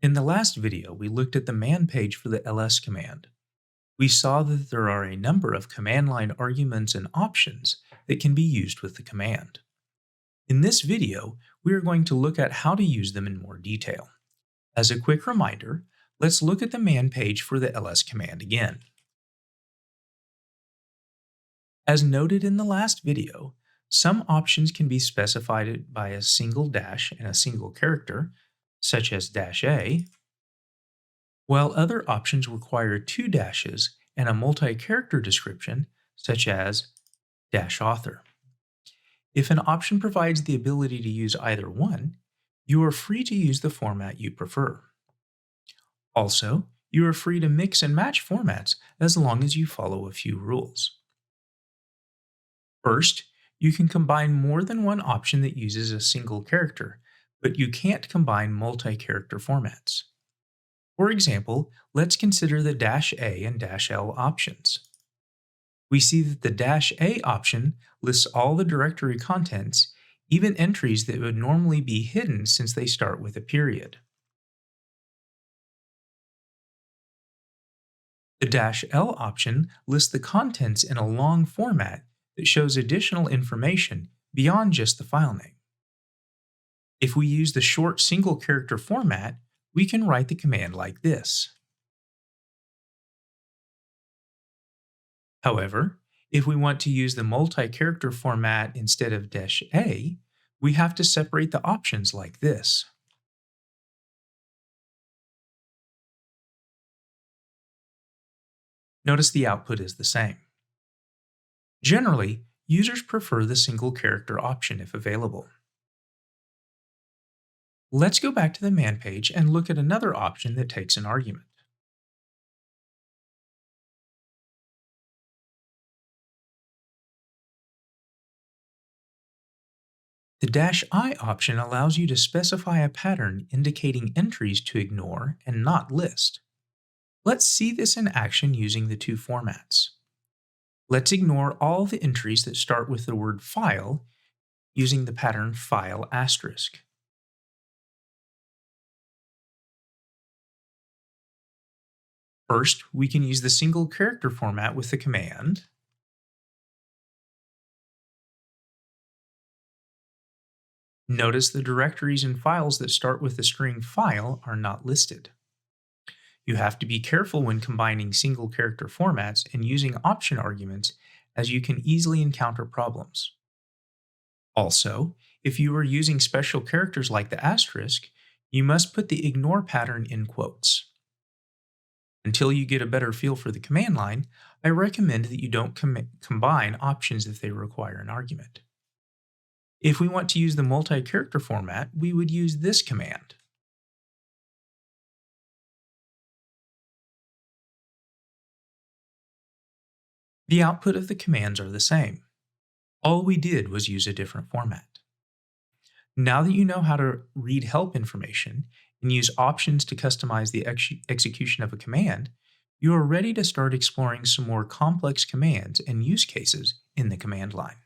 In the last video, we looked at the man page for the ls command. We saw that there are a number of command line arguments and options that can be used with the command. In this video, we are going to look at how to use them in more detail. As a quick reminder, let's look at the man page for the ls command again. As noted in the last video, some options can be specified by a single dash and a single character, such as -a, while other options require two dashes and a multi-character description, such as -author. If an option provides the ability to use either one, you are free to use the format you prefer. Also, you are free to mix and match formats as long as you follow a few rules. First, you can combine more than one option that uses a single character, but you can't combine multi-character formats. For example, let's consider the -a and -l options. We see that the -a option lists all the directory contents, even entries that would normally be hidden since they start with a period. The -l option lists the contents in a long format that shows additional information beyond just the file name. If we use the short single character format, we can write the command like this. However, if we want to use the multi-character format instead of -a, we have to separate the options like this. Notice the output is the same. Generally, users prefer the single character option if available. Let's go back to the man page and look at another option that takes an argument. The -i option allows you to specify a pattern indicating entries to ignore and not list. Let's see this in action using the two formats. Let's ignore all the entries that start with the word file using the pattern file*. First, we can use the single character format with the command. Notice the directories and files that start with the string file are not listed. You have to be careful when combining single character formats and using option arguments, as you can easily encounter problems. Also, if you are using special characters like the asterisk, you must put the ignore pattern in quotes. Until you get a better feel for the command line, I recommend that you don't combine options if they require an argument. If we want to use the multi-character format, we would use this command. The output of the commands are the same. All we did was use a different format. Now that you know how to read help information and use options to customize the execution of a command, you are ready to start exploring some more complex commands and use cases in the command line.